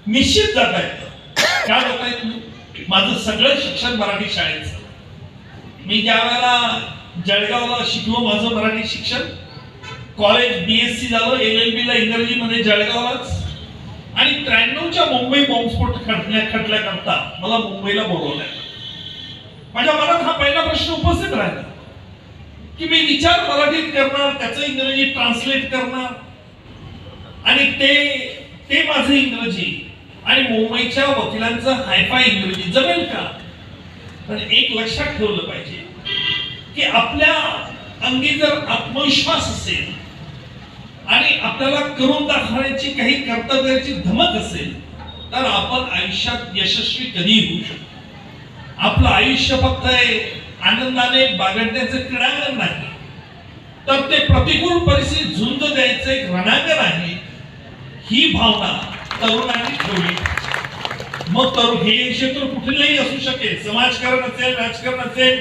निश्चित जाता येतं. काय जाता येत? माझं सगळं शिक्षण मराठी शाळेचं. मी ज्या वेळेला जळगावला शिकलो, माझं मराठी शिक्षण, कॉलेज BSc झालं, LLB ला इंग्रजीमध्ये जळगावलाच, आणि 93च्या मुंबई बॉम्बस्फोट खटल्याकरता मला मुंबईला बोलवलंय. माझ्या मनात हा पहिला प्रश्न उपस्थित राहिला की मी विचार मराठीत करणार, त्याचं इंग्रजी ट्रान्सलेट करणार, आणि ते माझं इंग्रजी आणि मुंबईच्या वकिलांचं हायफाय इंग्रजी जमेल का? पण एक लक्षात ठेवलं पाहिजे की आपल्या अंगी जर आत्मविश्वास असेल आणि आपल्याला करून दाखवण्याची काही कर्तव्याची धमक असेल तर आपण आयुष्यात यशस्वी कधीही होऊ शकतो. आपलं आयुष्य फक्त आनंदाने बागडण्याचं क्रीडांगण नाही, तर ते प्रतिकूल परिस्थितीत झुंज द्यायचं एक रणांगण आहे. ही भावना तरुणांनी ठेवली. मग तरुण हे क्षेत्र कुठलंही असू शकेल, समाजकारण असेल, राजकारण असेल.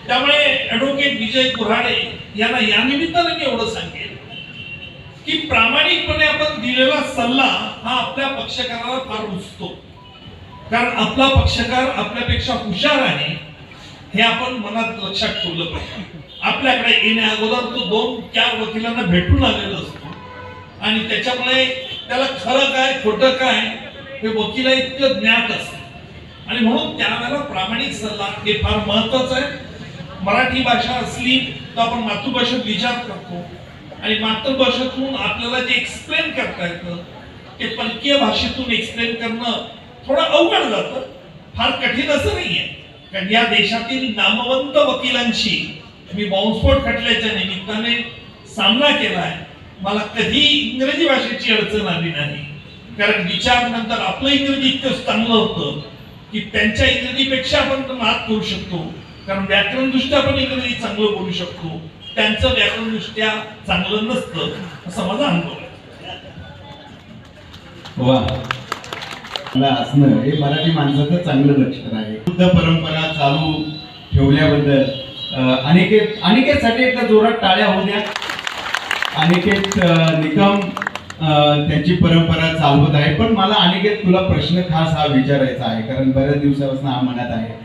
त्यामुळे ऍडव्होकेट विजय कुऱ्हाडे यांना या निमित्ताने मी एवढं सांगेन की प्रामाणिकपणे आपण दिलेला सल्ला हा आपल्या पक्षकाराला फार रुचतो, कारण आपला पक्षकार आपल्यापेक्षा हुशार आहे हे आपण मनात लक्षात ठेवलं पाहिजे. आपल्याकडे येण्या अगोदर तो 2-4 वकिलांना भेटून आलेला असतो आणि त्याच्यामुळे त्याला खरं काय खोटं काय हे वकिला इतकं ज्ञात असतं, आणि म्हणून त्यावेळेला प्रामाणिक सल्ला हे फार महत्वाचं आहे. मराठी भाषा असली तर आपण मातृभाषेत विचार करतो, आणि मातृभाषेतून आपल्याला जे एक्सप्लेन करता येतं ते परकीय भाषेतून एक्सप्लेन करणं थोडं अवघड जातं. फार कठीण असं नाहीये, कारण या देशातील नामवंत वकिलांशी मी बॉम्बस्फोट खटल्याच्या निमित्ताने सामना केलाय. मला कधी इंग्रजी भाषेची अडचण आली नाही, कारण विचार नंतर आपलं इंग्रजी इतकं चांगलं होतं की त्यांच्या इंग्रजीपेक्षा आपण मात करू शकतो, कारण व्याकरण दृष्ट्या आपण इंग्रजी चांगलं बोलू शकतो, त्यांचं व्याकरण दृष्ट्या चांगलं नसतं, असा माझा अनुभव आहे. वा, असणं हे मराठी माणसाचं चांगलं लक्षण आहे. बुद्ध परंपरा चालू ठेवल्याबद्दल अनिकेतसाठी एकदा जोरात टाळ्या होऊ द्या. अनिकेत निकम त्यांची परंपरा चालवत आहे. पण मला अनिकेत तुला प्रश्न खास हा विचारायचा आहे, कारण बऱ्याच दिवसापासून हा मनात आहे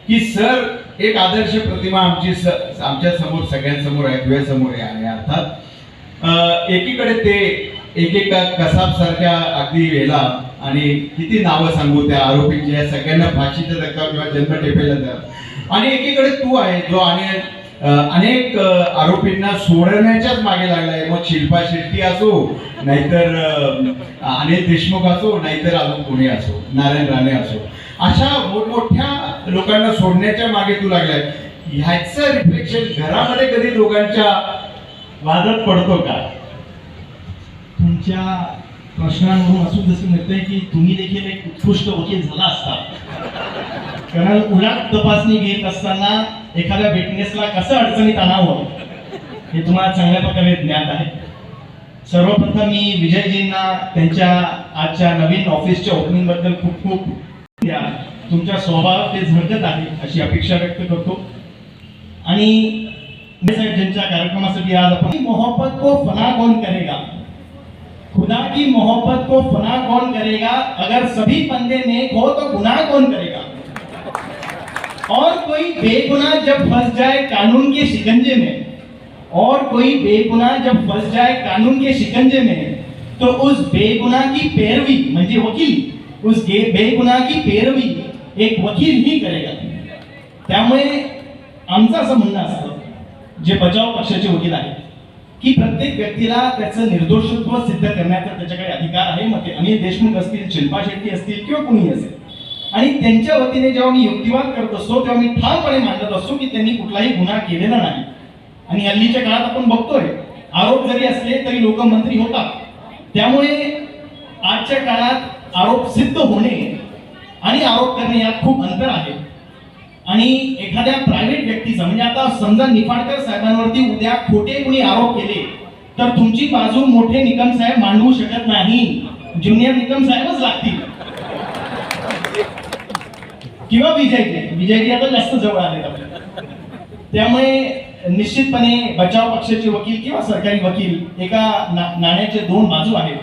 की सर एक आदर्श प्रतिमा आमच्या समोर सगळ्यांसमोर आहे, तुझ्यासमोर आहे. अर्थात एकीकडे ते एकेका कसाब सारख्या अगदी वेळेला, आणि किती नावं सांगू त्या आरोपींची, या सगळ्यांना फाशीचा धक्का किंवा जन्मठेपेला द्या, आणि एकीकडे तू आहे जो अनेक आरोपींना सोडण्याच्याच मागे लागलाय. मग शिल्पा शेट्टी असो, नाहीतर अनिल देशमुख असो, नाहीतर अजून कोणी असो, नारायण राणे असो, अशा मोठमोठ्या लोकांना सोडण्याच्या मागे तू लागलाय. ह्याचं रिफ्लेक्शन घरामध्ये कधी दोघांच्या वादात पडतो का? तुमच्या प्रश्नांवरून असं दिसून येतंय की तुम्ही देखील एक उत्कृष्ट वकील झाला असता, कारण उलट तपासणी घेत असताना एखाद्या विटनेसला कसं अडचणीत आणावं हे तुम्हाला चांगल्या प्रकारे ज्ञात आहे. सर्वप्रथम मी विजयजींना त्यांच्या आजच्या नवीन ऑफिसच्या ओपनिंग बद्दल खूप खूप तुमच्या स्वभावात ते झळकत आहे अशी अपेक्षा व्यक्त करतो. आणि ज्यांच्या कार्यक्रमासाठी आज आपण मोहब्बत को फना कौन करेगा, खुदा की मोहब्बत को फना कौन करेगा, अगर सभी बंदे नेक हो तो गुनाह कौन करेगा, और कोई बेगुनाह जब फंस जाए कानून के शिकंजे में, और कोई बेगुनाह जब फंस जाए कानून के शिकंजे में, तो उस बेगुनाह की पैरवी म्हणजे वकील, उस बेगुनाह की पैरवी एक वकील ही करेगा. त्यामुळे आमचं असं म्हणणं असतं, जे बचाव पक्षाचे वकील आहेत, की प्रत्येक व्यक्तीला त्याचं निर्दोषत्व सिद्ध करण्याचा त्याच्याकडे अधिकार आहे. मग ते अनिल देशमुख असतील, शिल्पा शेट्टी असतील किंवा कोणी असेल, आणि त्यांच्या वतीने जेव्हा मी युक्तिवाद करत असतो तेव्हा मी ठामपणे मांडत असतो की त्यांनी कुठलाही गुन्हा केलेला नाही. आणि हल्लीच्या काळात आपण बघतोय आरोप जरी असले तरी लोक मंत्री होतात. त्यामुळे आजच्या काळात आरोप सिद्ध होणे आणि आरोप करणे यात खूप अंतर आहे. आणि एखाद्या प्रायव्हेट व्यक्तीचा म्हणजे आता समजा निफाडकर साहेबांवरती उद्या खोटे कुणी आरोप केले तर तुमची बाजू मोठे निकम साहेब मांडवू शकत नाही, ज्युनियर निकम साहेबच लागतील, किंवा विजयजी आता जास्त जवळ आले. त्यामुळे निश्चितपणे बचाव पक्षाचे वकील किंवा सरकारी वकील एका नाण्याचे दोन बाजू आहेत.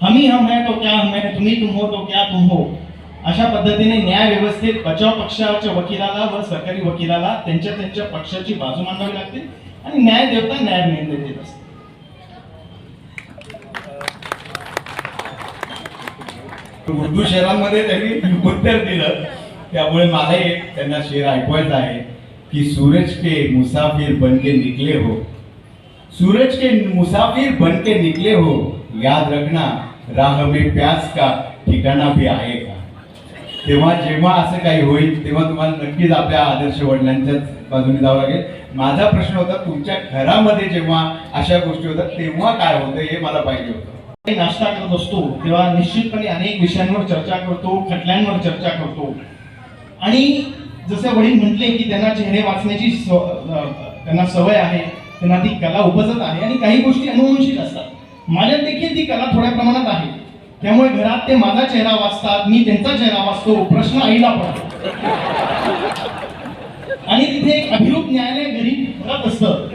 हम है तो क्या हम है, तुम्ही तुम हो तो क्या तुम हो, अशा पद्धतीने न्याय व्यवस्थेत बचाव पक्षाच्या वकिलाला व सरकारी वकिलाला त्यांच्या पक्षाची बाजू मांडावी लागते आणि न्याय देवता न्याय निर्णय देत असते. उर्दू शहरांमध्ये त्यांनी उत्तर दिलं, त्यामुळे मला एक त्यांना शेर ऐकवायचा आहे की सूरज के मुसाफिर बन के निकले हो, सूरज के मुसाफिर बन के निकले हो, याद रखना राह में प्यास का ठिकाणा भी आएगा. तेव्हा जेव्हा असं काही होईल तेव्हा तुम्हाला नक्कीच आपल्या आदर्श वडिलांच्याच बाजूने जावं लागेल. माझा प्रश्न होता तुमच्या घरामध्ये जेव्हा अशा गोष्टी होतात तेव्हा काय होतं हे मला पाहिजे होतं. नाश्ता करत असतो तेव्हा निश्चितपणे अनेक विषयांवर चर्चा करतो, खटल्यांवर चर्चा करतो आणि जसे वडील म्हटले की त्यांना चेहरे वाचण्याची त्यांना सवय आहे, त्यांना ती कला उपजत आहे आणि काही गोष्टी अनुवंशिक असतात. माझ्यात देखील ती कला थोड्या प्रमाणात आहे, त्यामुळे घरात ते माझा चेहरा वाचतात, मी त्यांचा चेहरा वाचतो, प्रश्न आईला पडतो आणि तिथे एक अभिरूप न्यायालय घरी भरत असतं,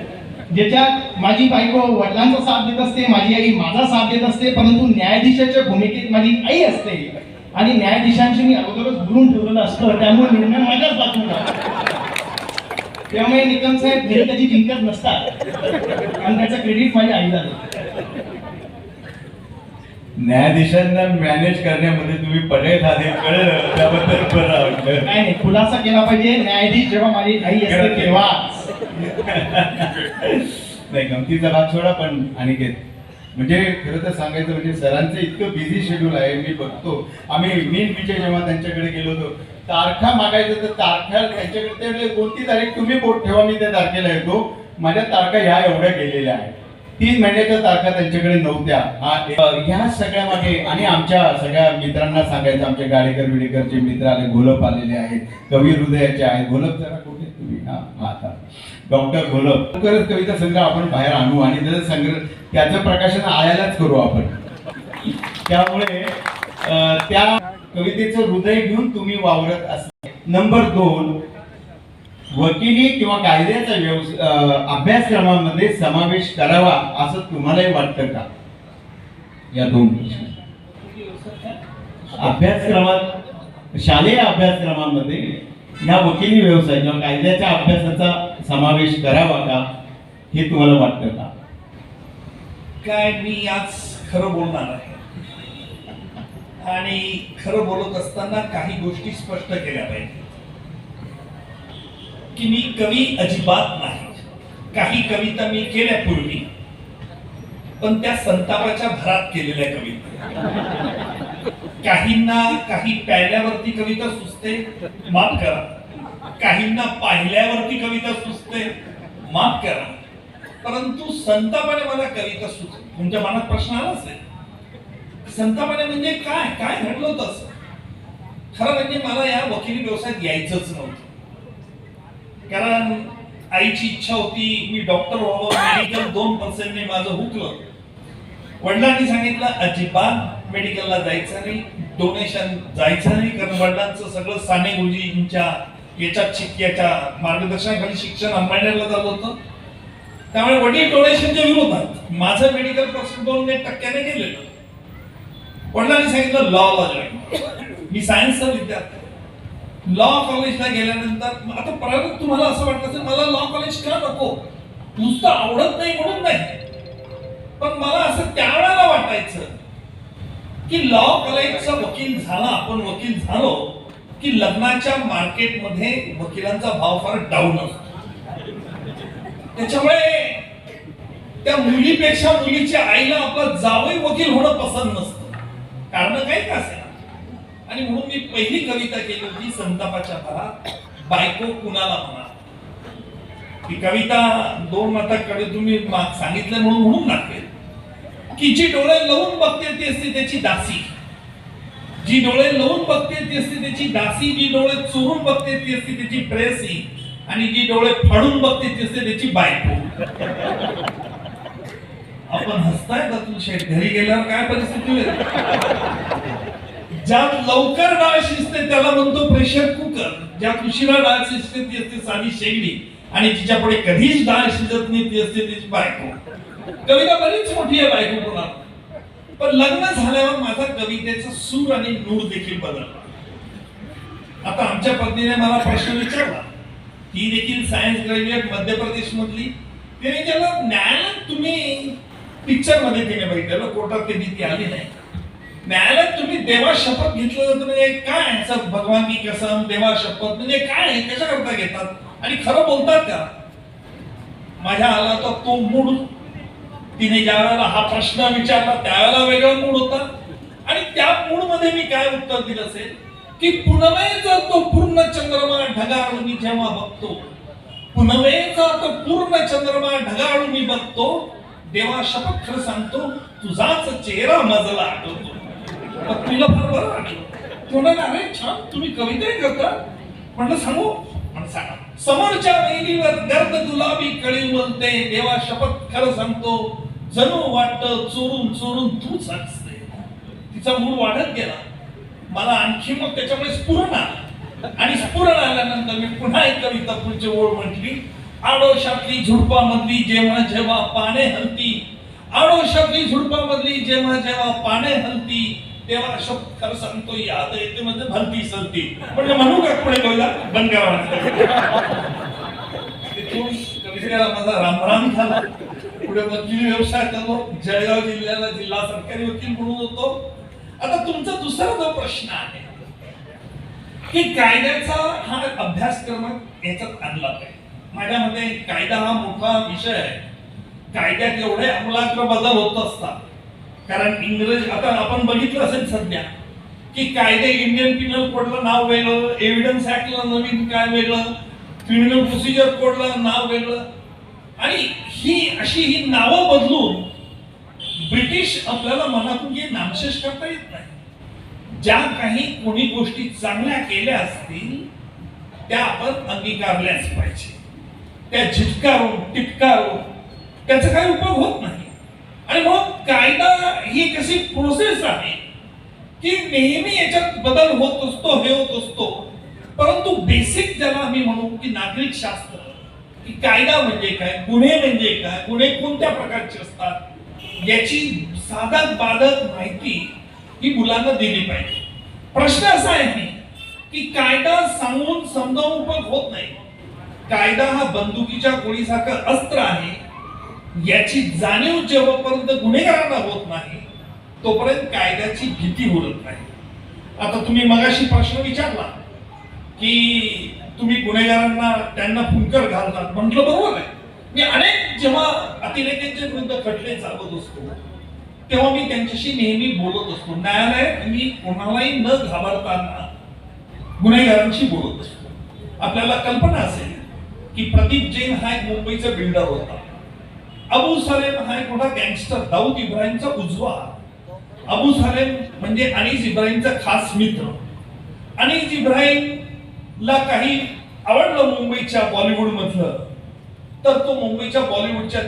ज्याच्यात माझी बायको वडिलांचा साथ देत असते, माझी आई माझा साथ देत असते, परंतु न्यायाधीशाच्या भूमिकेत माझी आई असते आणि न्यायाधीशांशी मी अगोदरच बोलून ठेवलेलं असतं, त्यामुळे निर्णय माझ्याच बाजूला. त्यामुळे निकम साहेब घरी कधी जिंकत नसतात आणि त्याचं क्रेडिट माझ्या आईला देतो. न्यायाधीशांना मॅनेज करण्यामध्ये तुम्ही पडे झाले कळलं, त्याबद्दल बरं वाटलं. नाही, खुलासा केला पाहिजे, न्यायाधीश जेव्हा माझी आई असते तेव्हा. नाही, गमतीचा भाग सोडा, पण अनिकेत म्हणजे खरं तर सांगायचं म्हणजे सरांचं इतकं बिझी शेड्यूल आहे. मी बघतो आम्ही विजय जेव्हा त्यांच्याकडे गेलो होतो, तारखा मागायचं तर तारखा त्यांच्याकडे कोणती तारीख तुम्ही बोट ठेवा, मी त्या तारखेला येतो. माझ्या तारखा ह्या एवढ्या गेलेल्या आहेत, 3 महिन्याच्या तारखा त्यांच्याकडे नव्हत्या. ह्या सगळ्या मागे आणि आमच्या सगळ्या मित्रांना सांगायचं, आमचे गाडेकर विडेकरचे मित्र आले, घोलप आलेले आहेत, कवी हृदयाचे आहेत. घोलप जरा कुठे तुम्ही? हा आता डॉक्टर घोलप. लवकरच कविता संग्रह आपण बाहेर आणू आणि त्याचं संग्रह त्याचं प्रकाशन आळ्यालाच करू आपण. त्यामुळे त्या कवितेचं हृदय घेऊन तुम्ही वावरत असता. नंबर 2, वकिली किंवा कायद्याचा अभ्यासक्रमामध्ये समावेश करावा असं तुम्हालाही वाटतं का? या 2 प्रश्न. अभ्यासक्रमात, शालेय अभ्यासक्रमामध्ये या वकिली व्यवसाय किंवा कायद्याच्या अभ्यासाचा समावेश करावा का हे तुम्हाला वाटतं का? काय मी आज खरं बोलणार आहे आणि खरं बोलत असताना काही गोष्टी स्पष्ट केल्या पाहिजे की मी कवी अजिबात नाही. काही कविता मी केल्या पूर्वी, पण त्या संतापाच्या भरात केलेल्या कविता. काहींना काही प्यायल्यावरती कविता सुचते, माफ करा. काहींना पाहिल्यावरती कविता सुचते, माफ करा. परंतु संतापाने मला कविता सुचते. तुमच्या मनात प्रश्न आलाच आहे, संतापाने म्हणजे काय काय घडलं होतं असं? खरं म्हणजे मला या वकिली व्यवसायात यायचंच नव्हतं, कारण आईची इच्छा होती मी डॉक्टर व्हावं, मेडिकल 2% ने माझं हुकलं. वडिलांनी सांगितलं अजिबात मेडिकलला जायचं नाही, डोनेशन जायचं नाही, कारण वडिलांचं सगळं साने गुरुजींच्या याच्या मार्गदर्शनाखाली शिक्षण अंबानेरला झालं होतं. त्यामुळे वडील डोनेशनच्या विरोधात, माझं मेडिकल पर्सेंट 2% गेलेलं. वडिलांनी सांगितलं लॉला जॉईन. मी सायन्सचा विद्यार्थी. लॉ कॉलेजला गेल्यानंतर आता परत तुम्हाला असं वाटत असेल मला लॉ कॉलेज का नको, नुसतं आवडत नाही म्हणून नाही, पण मला असं त्यावेळेला वाटायचं की लॉ कॉलेजचा वकील झाला, आपण वकील झालो की लग्नाच्या मार्केटमध्ये वकिलांचा भाव फार डाऊन असतो. त्याच्यामुळे त्या मुलीपेक्षा मुलीच्या आईला आपला जावई वकील होणं पसंत नसतं, कारण काही का असेल. आणि म्हणून मी पहिली कविता केली होती संतापाच्या भरात, बायको कुणाला म्हणा. ही कविता 2 माताकडे तुम्ही सांगितलं म्हणून दाखवेल की जी डोळे लावून बघते ती असते त्याची दासी, जी डोळे लावून बघते ती असते त्याची दासी, जी डोळे चोरून बघते ती असते त्याची प्रेयसी, आणि जी डोळे फाडून बघते ती असते त्याची बायको. आपण हसताय का तू शेठ? घरी गेल्यावर काय परिस्थिती होईल? ज्यात लवकर डाळ शिजते त्याला म्हणतो प्रेशर कुकर, ज्यात उशिरा डाळ शिजते ती असते साधी शेगडी, आणि जिच्या पुढे कधीच डाळ शिजत नाही ती असते त्याची बायको. कविता बरीच मोठी आहे बायको कोणाला, पण लग्न झाल्यावर माझा कवितेचा सूर आणि नूर देखील बदलला. आता आमच्या पत्नीने मला प्रश्न विचारला, ती देखील सायन्स ग्रॅज्युएट मध्य प्रदेश मधली. तिने विचारलं, न्यायालयात तुम्ही पिक्चर मध्ये तिने बघितलेलं, कोर्टात कधी ती आली नाही, न्यायालयात तुम्ही देवा शपथ घेतलं जातं म्हणजे काय, असं भगवान की कसम देवा शपथ म्हणजे काय, कशा करता घेतात आणि खरं बोलतात का? माझ्या आला तो मूड. तिने ज्या वेळेला हा प्रश्न विचारला त्यावेळेला वेगळा मूड होता आणि त्या मूड मध्ये मी काय उत्तर दिलं असेल की पुनवेचा तो पूर्ण चंद्रमा ढगाळून मी जेव्हा बघतो, पुनवेचा तो पूर्ण चंद्रमा ढगाळून मी बघतो, देवा शपथ खरं सांगतो तुझाच चेहरा मजला आठवतो. तुला फार बरं वाटलं. तू म्हणाला, अरे छान तुम्ही कविताही करता. म्हणलं सांगू? म्हणून सांगा. समोरच्या वेलीवर गर्द गुलाबी कळी बोलते, देवा शपथ खरं सांगतो जणू वाटत चोरून चोरून तूच हसते. तिचा मूड वाढत गेला. मला आणखी मग त्याच्यामुळे स्फुरण आलं आणि स्फुरण आल्यानंतर मी पुन्हा एक कविता पुढची ओळ म्हटली. आडोशातली झुडपामधली जेव्हा जेव्हा पाने हलती, आडोशातली झुडपामधली जेव्हा जेव्हा पाने हलती, तेव्हा शब्द खरं सांगतो याद येते म्हणजे भलती सलती. म्हणजे म्हणू का पुढे कविता बंद करा. तिथून कवितेला माझा रामराम झाला. पुढे वकिली व्यवसाय करतो. जळगाव जिल्ह्याला जिल्हा सरकारी वकील म्हणून होतो. आता तुमचा दुसरा जो प्रश्न आहे की कायद्याचा हा अभ्यासक्रम याच्यात आणला पाहिजे. माझ्या मते कायदा हा मोठा विषय आहे. कायद्यात एवढे आमूलाग्र बदल होत असतात. कारण इंग्रज आता आपण बघितलं असेल सध्या की कायदे इंडियन पिनल कोडला नाव वेगळं, एव्हिडन्स ऍक्टला नवीन काय वेगळं, क्रिमिनल प्रोसिजर कोडला नाव वेगळं आणि ही नावं बदलून ब्रिटिश आपल्याला मनातून हे नामशेष करता येत नाही. ज्या काही कोणी गोष्टी चांगल्या केल्या असतील त्या आपण अंगीकारल्याच पाहिजे. त्या झिटकारून टिटकारून त्याचा काही उपयोग होत नाही. आणि मग कायदा ही कशी प्रोसेस आहे की नेहमी याच्यात बदल होत असतो, हे होत असतो. परंतु बेसिक ज्याला आम्ही म्हणू की नागरिक शास्त्र, की कायदा म्हणजे काय, गुन्हे म्हणजे काय, गुन्हे कोणत्या प्रकारचे असतात, याची साधक बाधक माहिती ही मुलांना दिली पाहिजे. प्रश्न असा आहे की कायदा सांगून समजावून उपयोग होत नाही. कायदा हा बंदुकीच्या गोळीसारखं अस्त्र आहे. याची जाणीव जेव्हापर्यंत गुन्हेगारांना होत नाही तोपर्यंत कायद्याची भीती उरत नाही. आता तुम्ही मगाशी प्रश्न विचारला की तुम्ही गुन्हेगारांना त्यांना फुंकर घालतात. म्हटलं बरोबर आहे. मी अनेक जेव्हा अतिरेक्यांच्या विरुद्ध खटले चालवत असतो तेव्हा मी त्यांच्याशी नेहमी बोलत असतो. न्यायालयात मी कोणालाही न घाबरताना गुन्हेगारांशी बोलत असतो. आपल्याला कल्पना असेल की प्रदीप जैन हा एक मुंबईचा बिल्डर होता. अबू सालेम हा एक मोठा गँगस्टर, दाऊद इब्राहिमचा उजवा. अबू सालेम म्हणजे अनीस इब्राहिमचा खास मित्र. अनीस इब्राहिमला काही आवडलं मुंबईच्या बॉलिवूड मधलं तर तो मुंबईच्या बॉलिवूडच्या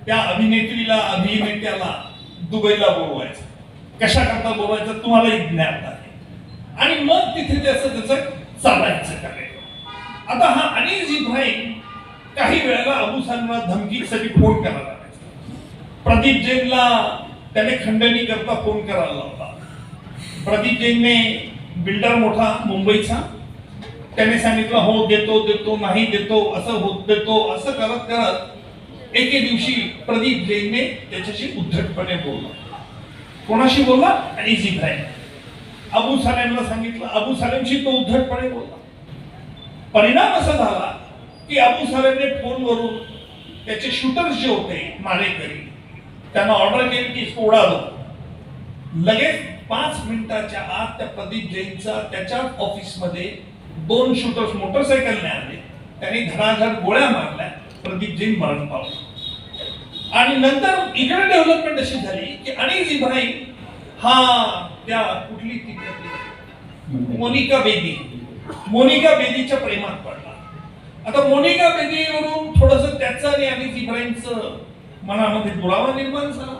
त्या अभिनेत्रीला अभिनेत्याला दुबईला बोलवायचा. कशा करता बोलवायचं तुम्हालाही ज्ञात आहे. आणि मग तिथे त्याचं चालायचं काय. आता हा अनीस इब्राहिम काही वेळेला अबू सालेमला धमकीसाठी फोन करायला लागायचा. प्रदीप जैनला त्याने खंडणी करता फोन करायला लावला. प्रदीप जैनने बिल्डर मोठा मुंबईचा त्याने सांगितलं हो देतो नाही देतो असं होत देतो असं करत करत एके दिवशी प्रदीप जैनने त्याच्याशी उद्धटपणे बोलला. कोणाशी बोलला? अनीस इब्राहिम. अबू सालेमला सांगितलं. अबू सालेमशी तो उद्धटपणे बोलला. परिणाम असा झाला की अबू सालेमने फोनवरून त्याचे शूटर्स जे होते मारेकरी त्यांना ऑर्डर केली की इसको उडा दो. लगेच 5 मिनिटाच्या आत त्या प्रदीप जैनचा त्याच्याच ऑफिसमध्ये 2 शूटर्स मोटरसायकलने आले. त्यांनी धडाधड गोळ्या मारल्या. प्रदीप जैन मरण पावला. आणि नंतर इकडे डेव्हलपमेंट अशी झाली की अनीस इब्राहिम हा त्या कुठली मोनिका बेदीच्या प्रेमात पडला. आता मोनिका बेदीवरून थोडस त्याचं आणि अनीस इब्राहिमचं मनामध्ये दुरावा निर्माण झाला.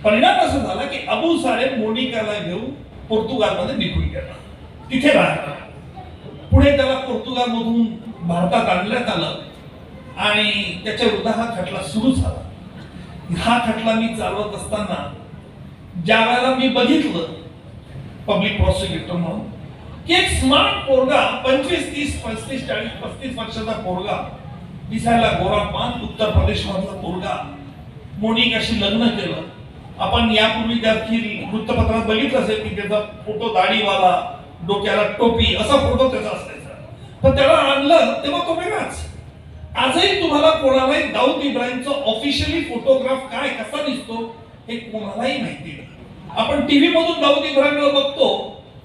परिणाम असा झाला की अबू सालेम मोनिकाला घेऊन पोर्तुगालमध्ये निघून गेला. तिथे राहिला. पुढे त्याला पोर्तुगाल मधून भारतात आणण्यात आलं आणि त्याच्या विरुद्ध हा खटला सुरू झाला. हा खटला मी चालवत असताना ज्या वेळेला मी बघितलं पब्लिक प्रॉसिक्युटर म्हणून की एक स्मार्ट पोरगा 25, 30, 35, 40, 35 वर्षाचा पोरगा, दिसायला गोरापान, उत्तर प्रदेश मधला पोरगा, मोनिकाशी लग्न केलं. आपण यापूर्वी देखील वृत्तपत्रात बघितलं असेल की त्याचा फोटो दाढीवाला, डोक्याला टोपी असा फोटो त्याचा असायचा. पण त्याला आणलं तेव्हा तो वेगळाच. आजही तुम्हाला कोणालाही दाऊद इब्राहिमचा ऑफिशियली फोटोग्राफ काय कसा दिसतो हे कोणालाही माहिती नाही. आपण टीव्ही मधून दाऊद इब्राहिमला बघतो,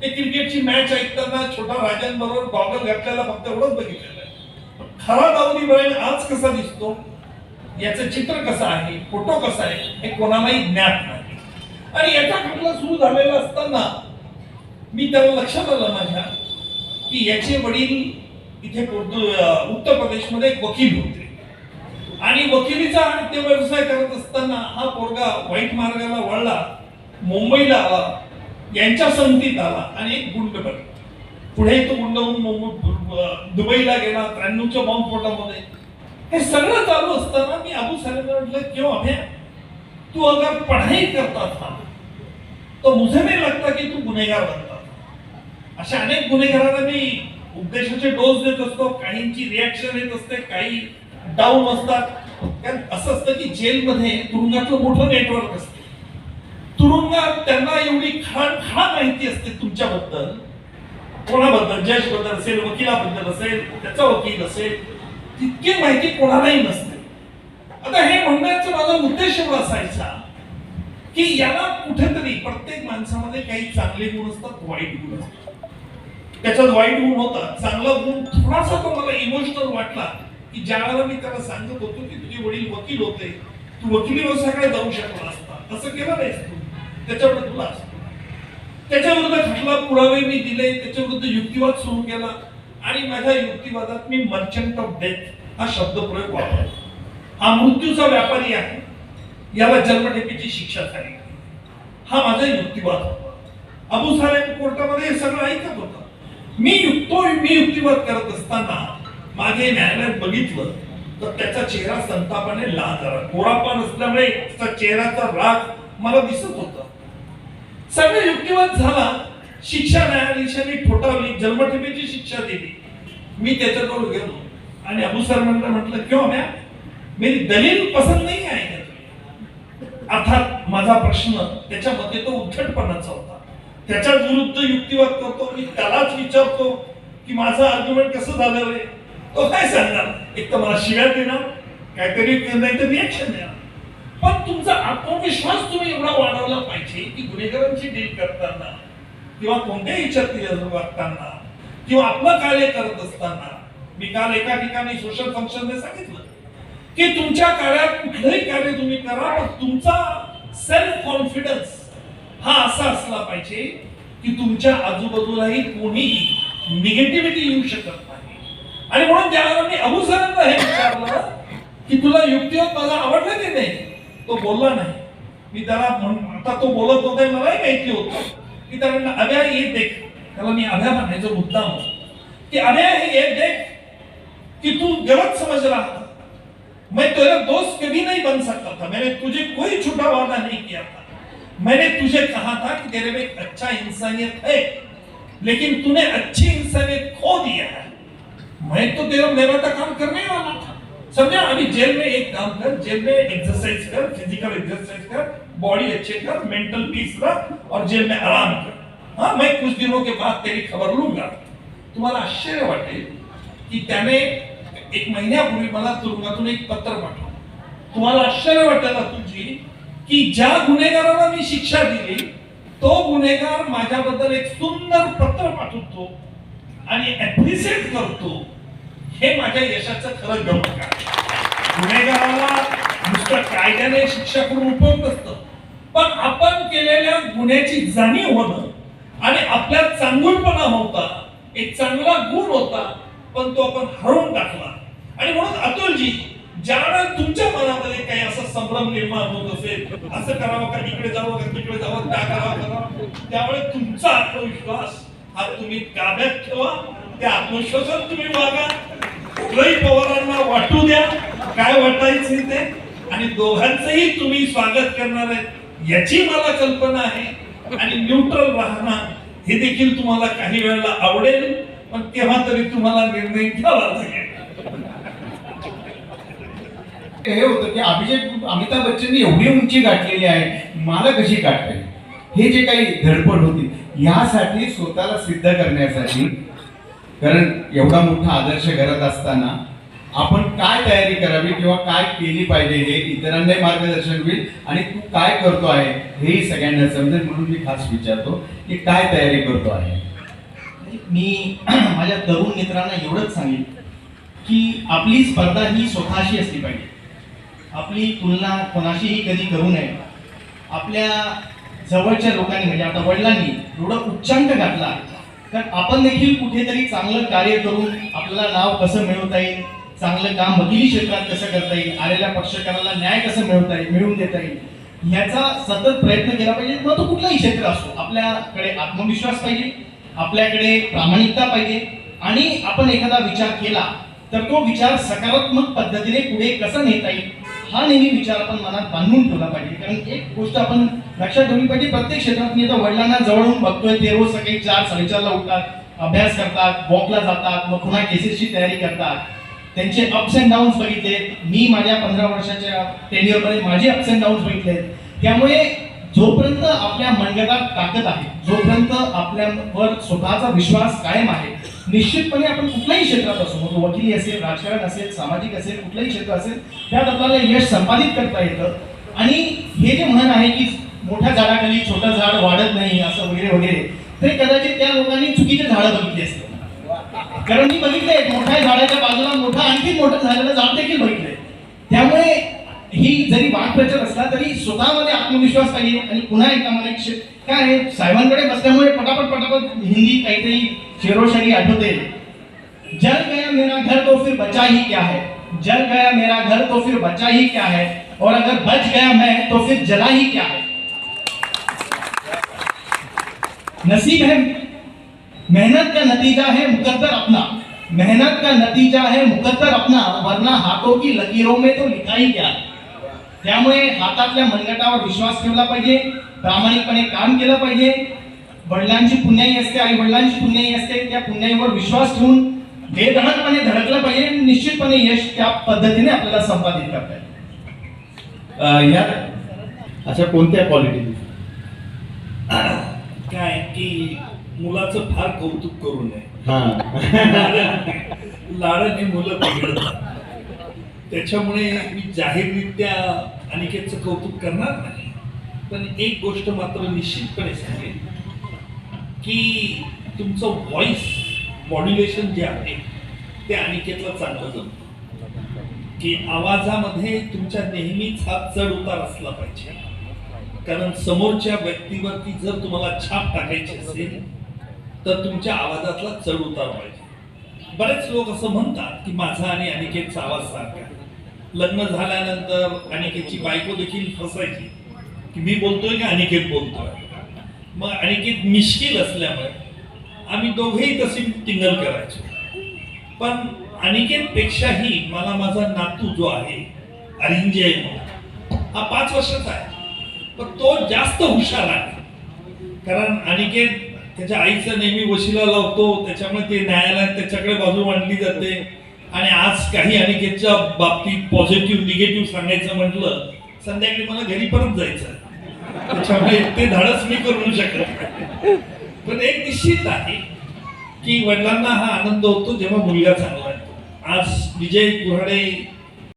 ते क्रिकेटची मॅच ऐकताना छोटा राजांबरोबर गॉगल घातलेला फक्त एवढंच बघितलेलं आहे. खरा दाऊद इब्राहिम आज कसा दिसतो, याचं चित्र कसं आहे, फोटो कसा आहे हे कोणालाही ज्ञात नाही. आणि याचा खटला सुरू झालेला असताना मी त्याला लक्षात आलं माझ्या की याचे वडील इथे उत्तर प्रदेशमध्ये एक वकील होते आणि वकिलीचा ते व्यवसाय करत असताना हा पोरगा वाईट मार्गाला वळला, मुंबईला आला, यांच्या संगतीत आला आणि एक गुंड बनला. पुढे तो गुंड होऊन दुबईला गेला 93च्या बॉम्बस्फोटामध्ये. हे सगळं चालू असताना मी अबू सालेमला म्हटलं, क्यों अभय तू अगर पढ़ाई करता था तो मुझे नहीं लगता की तू गुन्हेगार बनता. अशा अनेक गुन्हेगारांना मी उपदेशाचे डोस देत असतो, काहींची रिॲक्शन येत असते, काही डाऊन असतात. कारण असं असतं की जेलमध्ये तुरुंगातलं मोठं नेटवर्क असते. तुरुंगात त्यांना एवढी खाण माहिती असते तुमच्याबद्दल, कोणाबद्दल, जज बद्दल असेल, वकिलाबद्दल असेल, त्याचा वकील असेल, तितकी माहिती कोणालाही नसते. आता हे म्हणण्याचा माझा उद्देश एवढा असायचा की याला कुठेतरी प्रत्येक माणसामध्ये काही चांगले गुण असतात, वाईट गुण असतात. त्याच्यात वाईट गुण होता, चांगला गुण थोडासा तो मला इमोशनल वाटला की ज्या वेळेला मी त्याला सांगत होतो की तुझे वडील वकील होते, तू वकिली व्यवसायाकडे जाऊ शकला असता, असं केलं नाहीस तू, त्याच्यावर तुला असतो. त्याच्या विरुद्ध खटला पुरावे मी दिले, त्याच्या विरुद्ध युक्तिवाद सुरू केला आणि माझ्या युक्तिवादात मी मर्चंट ऑफ डेथ हा शब्दप्रयोग वापरला. हा मृत्यूचा व्यापारी आहे, याला जन्मठेपेची शिक्षा झाली, हा माझा युक्तिवाद होता. अबू सालेम कोर्टामध्ये हे सगळं ऐकत होता. मी युक्तिवाद करत असताना मागे न्यायालयात बघितलं तर त्याचा चेहरा संतापाने लाल झाला. गोरापान असल्यामुळे त्याचा चेहऱ्याचा राग मला दिसत होता. सगळं युक्तिवाद झाला, शिक्षा न्यायाधीशांनी ठोठावली, जन्मठेपेची शिक्षा दिली. मी त्याच्याजवळ गेलो आणि अबू सालेमला म्हटलं, क्यों मैं मेरी दलील पसंत नहीं है क्या? अर्थात माझा प्रश्न त्याच्या मते तो उद्धटपणाचा होता. त्याच्या विरुद्ध युक्तिवाद करतो, मी त्यालाच विचारतो की माझं आर्ग्युमेंट कसं झालं रे. तो काय सांगणार, एक तर मला शिव्या देणार, काहीतरी नाही तर रिएक्शन देणार. पण तुमचा आत्मविश्वास तुम्ही एवढा वाढवला पाहिजे की गुन्हेगारांची डील करताना किंवा कोणत्याही विचारतील वागताना किंवा आपलं कार्य करत असताना. मी काल एका ठिकाणी सोशल फंक्शनने सांगितलं की तुमच्या कार्यात कुठलंही कार्य तुम्ही करा, पण तुमचा सेल्फ कॉन्फिडन्स हा असा असला पाहिजे की तुमच्या आजूबाजूलाही कोणीही निगेटिव्हिटी येऊ शकत नाही. आणि म्हणून ज्यावेळेला मी अबू सालेमला हे विचारलं की तुला युक्तिवाद माझा आवडला की नाही, तो बोलला नाही. मी त्याला आता तो बोलत होता मलाही माहिती होतं की त्याला अभ्या ये देख, त्याला मी अभ्या म्हणायचं मुद्दाम की अभ्या ये देख कि तू गलत समझ रहा था, मैं तेरा दोस्त कभी नहीं बन सकता था, मैंने तुझे कोई झूठा वादा नहीं किया था, मैंने तुझे कहा था कि तेरे में एक अच्छा इंसानियत है, लेकिन तूने अच्छी इंसानियत खो दिया है. मैं तो तेरा मेरा तो काम करने वाला था, समझा. अभी जेल में एक काम कर, जेल में एक्सरसाइज कर, फिजिकल एक्सरसाइज कर, बॉडी अच्छे कर, मेंटल पीस रख और जेल में आराम कर. हाँ, मैं कुछ दिनों के बाद तेरी खबर लूंगा. तुम्हाला आश्चर्य वाटेल की त्याने एक महिन्यापूर्वी मला तुरुंगातून एक पत्र पाठवलं. तुम्हाला आश्चर्य वाटेल तुझी की ज्या गुन्हेगाराला मी शिक्षा दिली तो गुन्हेगार माझ्याबद्दल एक सुंदर पत्र पाठवतो आणि अप्रिशिएट करतो. हे माझ्या यशाचं खरं गमक आहे. गुन्हेगाराला नुसतं कायद्याने शिक्षा करून उपयोग नसतं, पण आपण केलेल्या गुन्ह्याची जाणीव होणं आणि आपल्यात चांगुलपणा होता, एक चांगला गुण होता, पण तो आपण हरवून टाकला. आणि म्हणून अतुलजी, ज्यावेळेस तुमच्या मनामध्ये काही असा संभ्रम निर्माण होत असेल, असं करावं का, इकडे जावं का, तिकडे जावं, त्या करावं, त्यावेळेस तुमचा आत्मविश्वास हा तुम्ही ताब्यात ठेवा. त्या आत्मविश्वासात तुम्ही वागा. कुठल्याही पवारांना वाटू द्या काय वाटायचं ते, आणि दोघांचंही तुम्ही स्वागत करणार आहे याची मला कल्पना आहे आणि न्यूट्रल राहणार हे देखील तुम्हाला काही वेळेला आवडेल, पण तेव्हा तरी तुम्हाला निर्णय घ्यावा लागेल. हे होतं की अमिताभ बच्चननी एवढी उंची गाठलेली आहे, मला कशी गाठता येईल, हे जे काही धडपड होती यासाठी स्वतःला सिद्ध करण्यासाठी, कारण एवढा मोठा आदर्श घरात असताना आपण काय तयारी करावी किंवा काय केली पाहिजे हे इतरांनाही मार्गदर्शन होईल आणि तू काय करतो आहे हेही सगळ्यांना समजेल, म्हणून मी खास विचारतो की काय तयारी करतो आहे. मी माझ्या तरुण मित्रांना एवढंच सांगेन की आपली स्पर्धा ही स्वतःशी असली पाहिजे. आपली तुलना कोणाशीही कधी करू नये. आपल्या जवळच्या लोकांनी म्हणजे आता वडिलांनी एवढं उच्चांक घातला तर आपण देखील कुठेतरी चांगलं कार्य करून आपल्याला नाव कसं मिळवता येईल, चांगलं काम वकिली क्षेत्रात कसं करता येईल, आलेल्या पक्षकाराला न्याय कसं मिळवून देता येईल ह्याचा सतत प्रयत्न केला पाहिजे. मग तो कुठलाही क्षेत्र असो, आपल्याकडे आत्मविश्वास पाहिजे, आपल्याकडे प्रामाणिकता पाहिजे आणि आपण एखादा विचार केला तर तो विचार सकारात्मक पद्धतीने पुढे कसा नेता येईल हा नेहमी विचार आपण मनात बांधून ठेवला पाहिजे. कारण एक गोष्ट आपण लक्षात ठेवली पाहिजे, प्रत्येक क्षेत्रात मी आता वडिलांना जवळून बघतोय, ते रोज सकाळी 4-4:30ला उठतात, अभ्यास करतात, वॉकला जातात, मग पुन्हा केसेसची तयारी करतात. त्यांचे अप्स अँड डाऊन्स बघितले, मी माझ्या 15 वर्षाच्या टेन्युअरमध्ये माझे अप्स अँड डाऊन्स बघितले. त्यामुळे जोपर्यंत आपल्या मनगटात ताकद आहे, जोपर्यंत आपल्यावर स्वतःचा विश्वास कायम आहे, निश्चितपणे आपण कुठल्याही क्षेत्रात असो, मग तो वकिली असेल, राजकारण असेल, सामाजिक असेल, कुठलंही क्षेत्र असेल, त्यात आपल्याला यश संपादित करता येतं. आणि हे जे म्हण आहे की मोठ्या झाडाखाली छोटं झाड वाढत नाही असं वगैरे वगैरे, ते कदाचित त्या लोकांनी चुकीचे झाडं बघितली असतील. कारण मी बघितलंय मोठ्या झाडाच्या बाजूला मोठं आणखी मोठं झालेलं झाड देखील बघितलंय. त्यामुळे ही जरी वाक्प्रचार असला तरी स्वतःमध्ये आत्मविश्वास पाहिजे. आणि पुन्हा एकदा मला एक काय आहे, साहेबांकडे बसल्यामुळे पटापट हिंदी काहीतरी शेरोशायरी आठवते. जल गया मेरा घर तो फिर बचा ही क्या है, जल गया मेरा घर तो फिर बचा ही क्या है, और अगर बच गया मैं तो फिर जला ही क्या है. नसीब है मेहनत का नतीजा है मुकद्दर अपना, मेहनत का नतीजा है मुकद्दर अपना, वरना हाथों की लकीरों में तो लिखा ही क्या. त्यामुळे हातातल्या मनगटावर विश्वास ठेवला पाहिजे, प्रामाणिकपणे काम केलं पाहिजे. वडिलांची पुण्याई असते, आई वडिलांची पुण्याई असते, त्या पुण्याईवर विश्वास ठेवून बेधडकपणे धडकलं पाहिजे. निश्चितपणे यश त्या पद्धतीने आपल्याला संपादित करता येईल. या अशा कोणत्या क्वालिटी काय की मुलाचं फार कौतुक करू नये. लाडाने मुलं बिघडतात. त्याच्यामुळे मी जाहीररित्या अनिकेतचं कौतुक करणार नाही, पण एक गोष्ट मात्र निश्चितपणे सांगेन की तुमचं व्हॉइस मॉड्युलेशन जे आहे ते अनिकेतला चांगलं जमतं. की आवाजामध्ये तुमच्या नेहमीच हा चढ उतार असला पाहिजे, कारण समोरच्या व्यक्तीवरती जर तुम्हाला छाप टाकायची असेल तर तुमच्या आवाजातला चढ उतार पाहिजे. बरेच लोक असं म्हणतात की माझा आणि अनिकेतचा आवाज सारखा. लग्न झाल्यानंतर अनिकेतची बायको देखील फसायची की मी बोलतोय का अनिकेत बोलतोय. मग अनिकेत मिश्किल असल्यामुळे आम्ही दोघेही तशी टिंगल करायचो. पण अनिकेत पेक्षाही मला माझा नातू जो आहे अरिंजय हा 5 वर्षाचा आहे, पण तो जास्त हुशार आहे. कारण अनिकेत त्याच्या आईचा नेहमी वशिला लावतो, त्याच्यामुळे ते न्यायालयात त्याच्याकडे बाजू मांडली जाते. आणि आज काही अनिकेतच्या बाबतीत पॉझिटिव्ह निगेटिव्ह सांगायचं म्हटलं, संध्याकाळी मला घरी परत जायचं, त्याच्यामुळे ते धाडस मी करू शकत. पण एक निश्चित आहे की वडिलांना हा आनंद होतो जेव्हा मुलगा चांगला आहे. आज विजय कुऱ्हाडे